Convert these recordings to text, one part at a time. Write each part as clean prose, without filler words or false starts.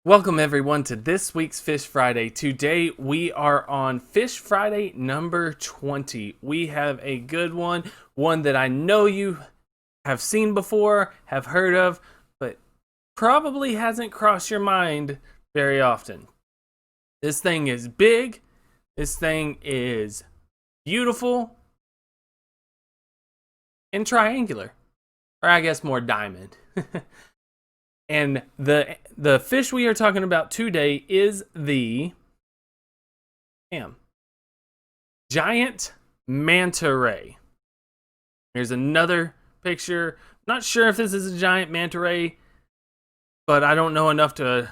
Welcome everyone to this week's Fish Friday. Today we are on Fish Friday number 20. We have a good one that I know you have seen before, have heard of, but probably hasn't crossed your mind very often. This thing is big, this thing is beautiful, and triangular, or I guess more diamond. And the fish we are talking about today is the giant manta ray. Here's another picture. Not sure if this is a giant manta ray, but I don't know enough to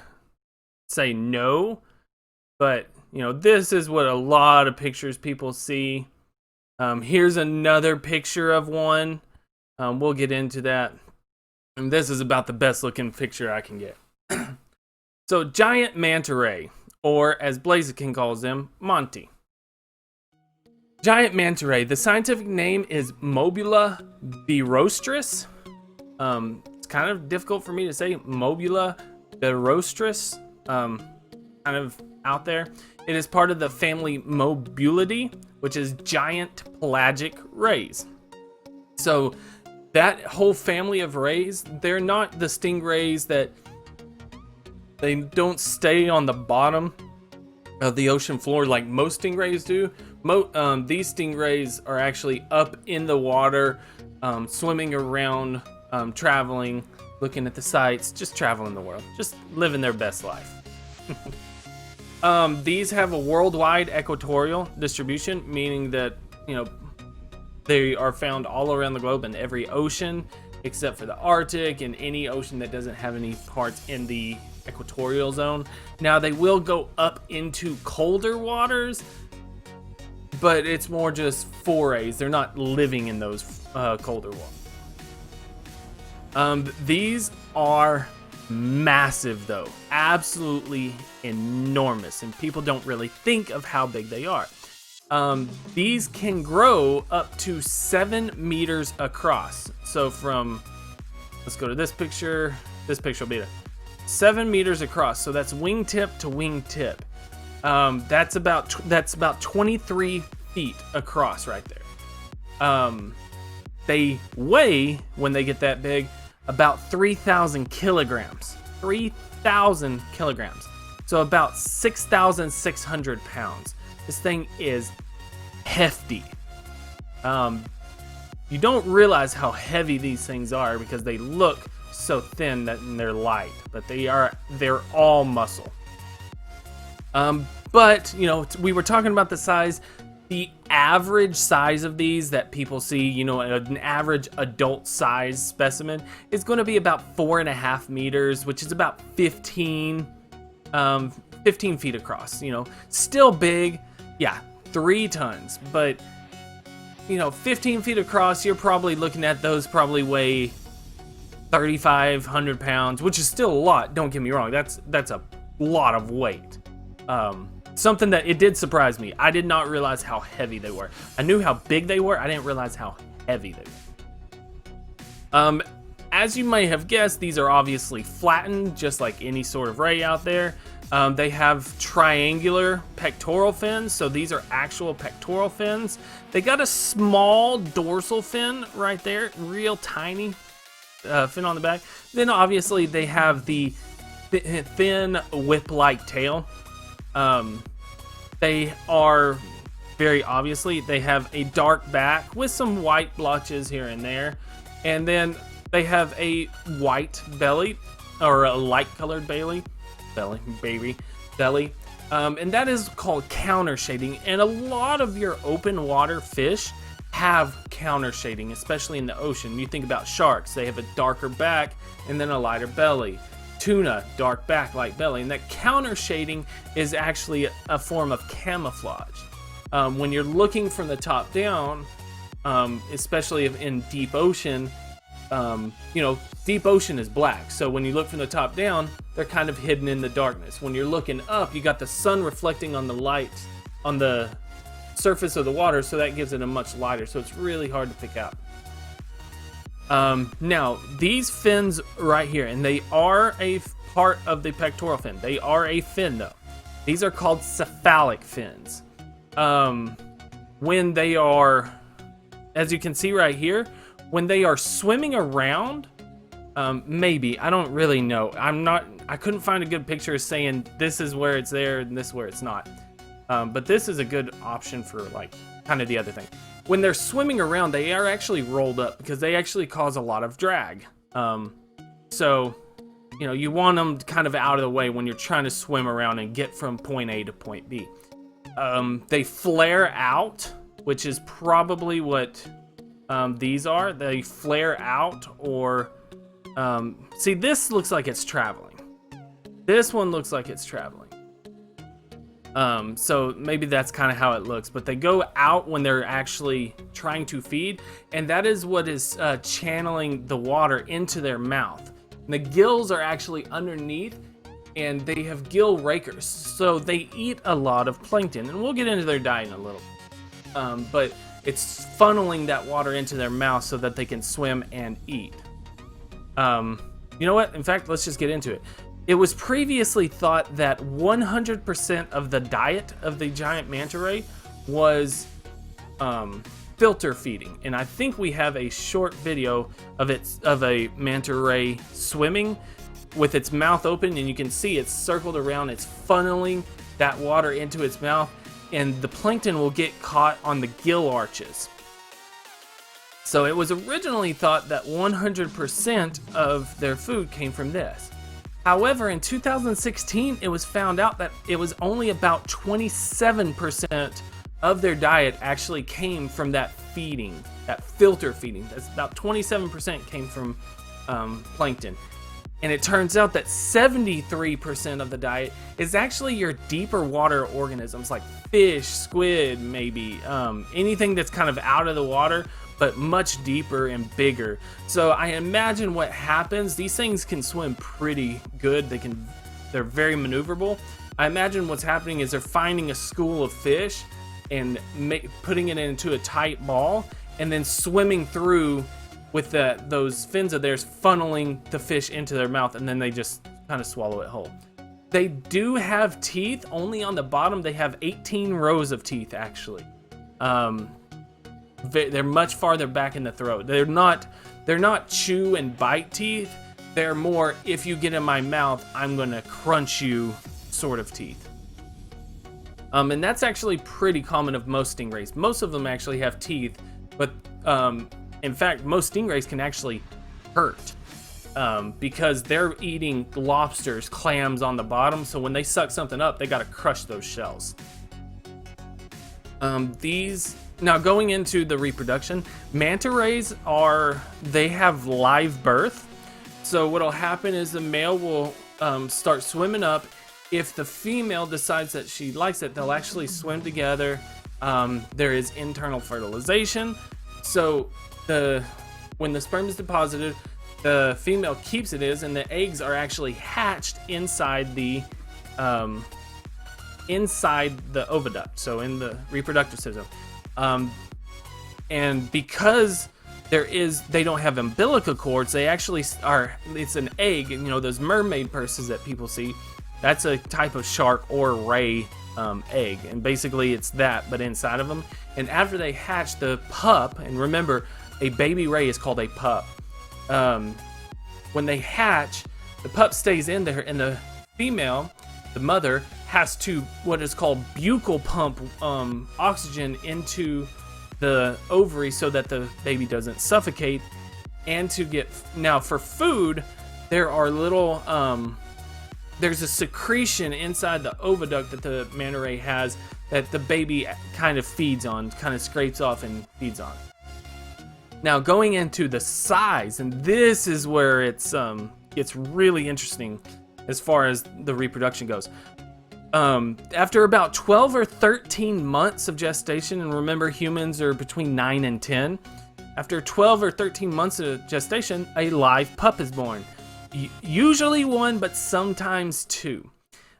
say no. But, you know, this is what a lot of pictures people see. Here's another picture of one. We'll get into that. And this is about the best looking picture I can get. So, giant manta ray, or as Blaziken calls them, Monty. Giant manta ray. The scientific name is Mobula birostris. It's kind of difficult for me to say. Mobula birostris. Kind of out there. It is part of the family Mobulidae, which is giant pelagic rays. So, that whole family of rays, they're not the stingrays that they don't stay on the bottom of the ocean floor like most stingrays do. These stingrays are actually up in the water, swimming around, traveling, looking at the sights, just traveling the world, just living their best life. These have a worldwide equatorial distribution, meaning that, you know, they are found all around the globe in every ocean except for the Arctic and any ocean that doesn't have any parts in the equatorial zone. Now, they will go up into colder waters, but it's more just forays. They're not living in those colder waters. These are massive, though. Absolutely enormous, and people don't really think of how big they are. These can grow up to 7 meters across. So from, let's go to this picture will be 7 meters across. So that's wingtip to wingtip. That's about 23 feet across right there. They weigh, when they get that big, about 3,000 kilograms. 3,000 kilograms. So about 6,600 pounds. This thing is hefty. You don't realize how heavy these things are because they look so thin and they're light, but they're all muscle. But you know, we were talking about the size. The average size of these that people see, you know, an average adult size specimen is going to be about 4.5 meters, which is about 15 feet across. You know, still big. Yeah, 3 tons, but you know, 15 feet across, you're probably looking at those probably weigh 3,500 pounds, which is still a lot. Don't get me wrong. That's a lot of weight. Something that it did surprise me. I did not realize how heavy they were. I knew how big they were. I didn't realize how heavy they were. As you may have guessed, these are obviously flattened, just like any sort of ray out there. They have triangular pectoral fins, so these are actual pectoral fins. They got a small dorsal fin right there, real tiny fin on the back. Then obviously they have the thin whip-like tail. They are very obviously, they have a dark back with some white blotches here and there. And then they have a white belly, or a light-colored belly. And that is called counter shading, and a lot of your open water fish have counter shading, especially in the ocean. You think about sharks, they have a darker back and then a lighter belly. Tuna, dark back, light belly, and that counter shading is actually a form of camouflage. When you're looking from the top down, especially in deep ocean, you know, deep ocean is black. So when you look from the top down, they're kind of hidden in the darkness. When you're looking up, you got the sun reflecting on the light on the surface of the water, so that gives it a much lighter. So it's really hard to pick out. Now, these fins right here, and they are a part of the pectoral fin. They are a fin though. These are called cephalic fins. When they are, as you can see right here, when they are swimming around, maybe, I don't really know. I couldn't find a good picture saying this is where it's there and this is where it's not. But this is a good option for like kind of the other thing. When they're swimming around, they are actually rolled up because they actually cause a lot of drag. So, you know, you want them kind of out of the way when you're trying to swim around and get from point A to point B. They flare out, which is probably what these are. They flare out, or see, this looks like it's traveling. This one looks like it's traveling. So maybe that's kind of how it looks, but they go out when they're actually trying to feed, and that is what is channeling the water into their mouth. And the gills are actually underneath, and they have gill rakers, so they eat a lot of plankton, and we'll get into their diet in a little. But it's funneling that water into their mouth so that they can swim and eat. You know what? In fact, let's just get into it. It was previously thought that 100% of the diet of the giant manta ray was filter feeding, and I think we have a short video of a manta ray swimming with its mouth open, and you can see it's circled around. It's funneling that water into its mouth, and the plankton will get caught on the gill arches. So it was originally thought that 100% of their food came from this. However, in 2016, it was found out that it was only about 27% of their diet actually came from that feeding, that filter feeding. That's about 27% came from plankton. And it turns out that 73% of the diet is actually your deeper water organisms like fish, squid, maybe, anything that's kind of out of the water, but much deeper and bigger. So I imagine what happens, these things can swim pretty good. They're very maneuverable. I imagine what's happening is they're finding a school of fish and putting it into a tight ball, and then swimming through with those fins of theirs, funneling the fish into their mouth, and then they just kind of swallow it whole. They do have teeth, only on the bottom. They have 18 rows of teeth, actually. They're much farther back in the throat. They're not chew and bite teeth. They're more, if you get in my mouth, I'm gonna crunch you sort of teeth. And that's actually pretty common of most stingrays. Most of them actually have teeth, but in fact, most stingrays can actually hurt because they're eating lobsters, clams on the bottom. So when they suck something up, they gotta crush those shells. Now going into the reproduction, manta rays they have live birth. So what'll happen is the male will start swimming up. If the female decides that she likes it, they'll actually swim together. There is internal fertilization. So when the sperm is deposited, the female keeps it and the eggs are actually hatched inside the oviduct, so in the reproductive system. And because they don't have umbilical cords, they actually it's an egg, and you know those mermaid purses that people see, that's a type of shark or ray egg, and basically it's that, but inside of them. And after they hatch, the pup, and remember, a baby ray is called a pup. When they hatch, the pup stays in there, and the female, the mother, has to what is called buccal pump oxygen into the ovary so that the baby doesn't suffocate. And now for food, there are little there's a secretion inside the oviduct that the manta ray has that the baby kind of feeds on, kind of scrapes off and feeds on. Now going into the size, and this is where it's really interesting as far as the reproduction goes. After about 12 or 13 months of gestation, and remember humans are between 9 and 10, after 12 or 13 months of gestation, a live pup is born. Usually one, but sometimes two.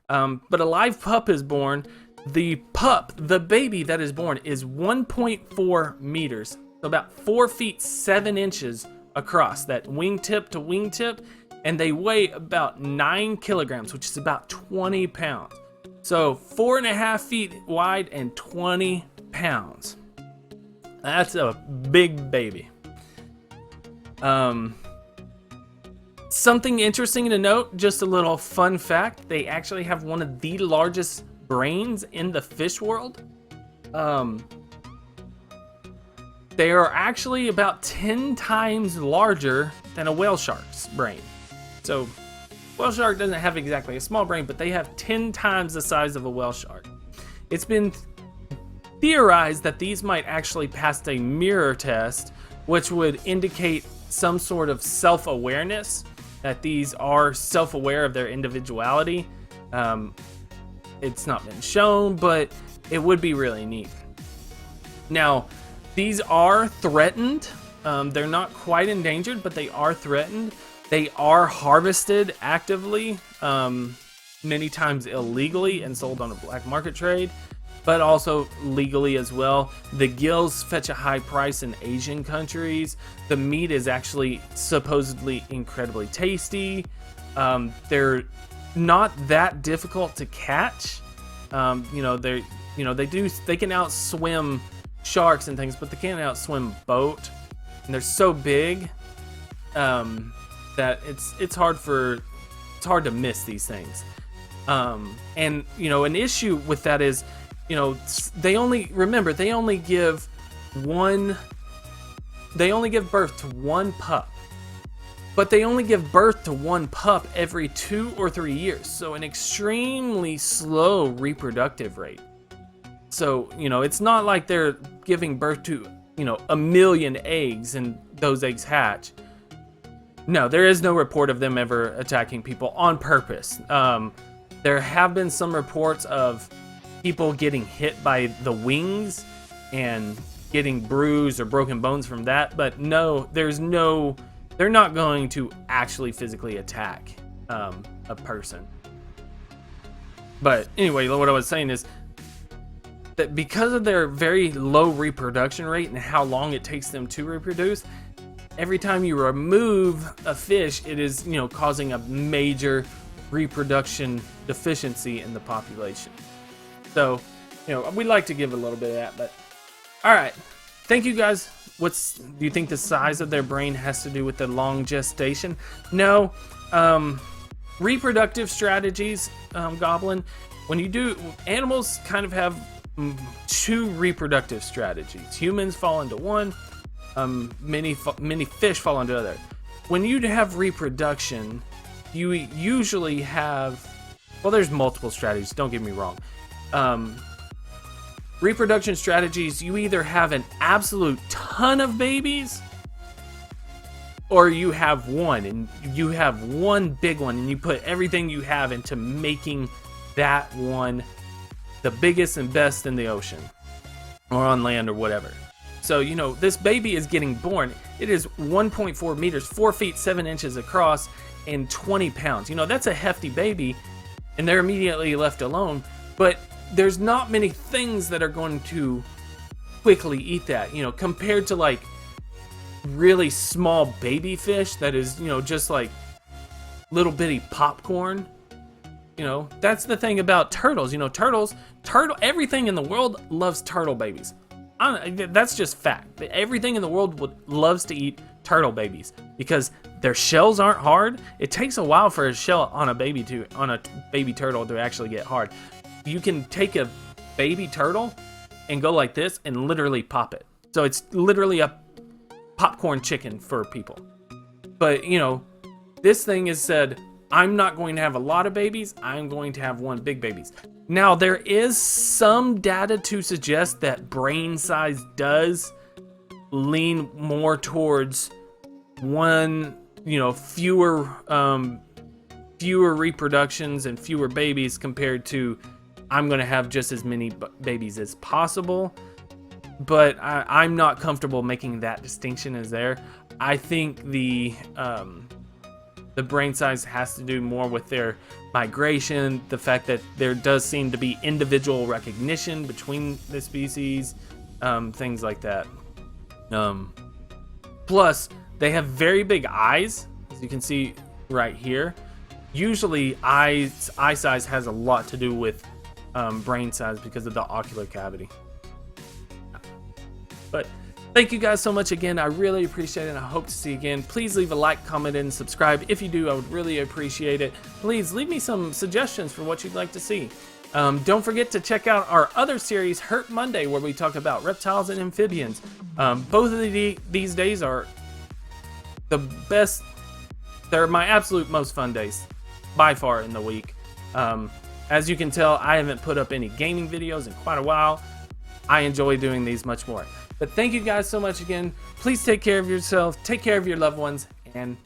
But a live pup is born. The pup, the baby that is born, is 1.4 meters, so about 4 feet 7 inches across. That wingtip to wingtip and they weigh about 9 kilograms, which is about 20 pounds. So 4.5 feet wide and 20 pounds. That's a big baby. Something interesting to note, just a little fun fact, they actually have one of the largest brains in the fish world. They are actually about 10 times larger than a whale shark's brain. So, whale shark doesn't have exactly a small brain, but they have 10 times the size of a whale shark. It's been theorized that these might actually pass a mirror test, which would indicate some sort of self-awareness, that these are self-aware of their individuality. It's not been shown, but it would be really neat. Now, these are threatened. They're not quite endangered, but they are threatened. They are harvested actively, many times illegally and sold on a black market trade, but also legally as well. The gills fetch a high price in Asian countries. The meat is actually supposedly incredibly tasty. They're not that difficult to catch. They can outswim sharks and things, but they can't outswim a boat. And they're so big that it's hard to miss these things. And an issue with that is, they only give birth to one pup. But they only give birth to one pup every 2 or 3 years, so an extremely slow reproductive rate. So, it's not like they're giving birth to, 1 million eggs and those eggs hatch. No, there is no report of them ever attacking people on purpose. There have been some reports of people getting hit by the wings and getting bruised or broken bones from that, but no, they're not going to actually physically attack a person. But anyway, what I was saying is that because of their very low reproduction rate and how long it takes them to reproduce, every time you remove a fish, it is, causing a major reproduction deficiency in the population. So, we like to give a little bit of that, but all right. Thank you guys. Do you think the size of their brain has to do with the long gestation? No. Reproductive strategies, Goblin, animals kind of have 2 reproductive strategies. Humans fall into one, many fish fall into other. When you have reproduction, you usually have, there's multiple strategies, don't get me wrong. Reproduction strategies, you either have an absolute ton of babies, or you have one, and you have one big one, and you put everything you have into making that one the biggest and best in the ocean, or on land, or whatever. So, this baby is getting born. It is 1.4 meters, 4 feet 7 inches across, and 20 pounds. That's a hefty baby, and they're immediately left alone. But there's not many things that are going to quickly eat that, compared to like really small baby fish that is, just like little bitty popcorn. That's the thing about turtles. Everything in the world loves turtle babies. That's just fact. Everything in the world loves to eat turtle babies because their shells aren't hard. It takes a while for a shell on a baby turtle to actually get hard. You can take a baby turtle and go like this and literally pop it. So it's literally a popcorn chicken for people. But, this thing has said, I'm not going to have a lot of babies. I'm going to have one big baby. Now, there is some data to suggest that brain size does lean more towards one, fewer reproductions and fewer babies compared to I'm going to have just as many babies as possible, but I'm not comfortable making that distinction as there. I think the brain size has to do more with their migration, the fact that there does seem to be individual recognition between the species, things like that. Plus, they have very big eyes. As you can see, right here. Usually eye size has a lot to do with brain size because of the ocular cavity. But thank you guys so much again. I really appreciate it, and I hope to see you again. Please leave a like, comment, and subscribe. If you do, I would really appreciate it. Please leave me some suggestions for what you'd like to see. Don't forget to check out our other series, Hurt Monday, where we talk about reptiles and amphibians. Both of these days are the best. They're my absolute most fun days by far in the week. As you can tell, I haven't put up any gaming videos in quite a while. I enjoy doing these much more. But thank you guys so much again. Please take care of yourself, take care of your loved ones, and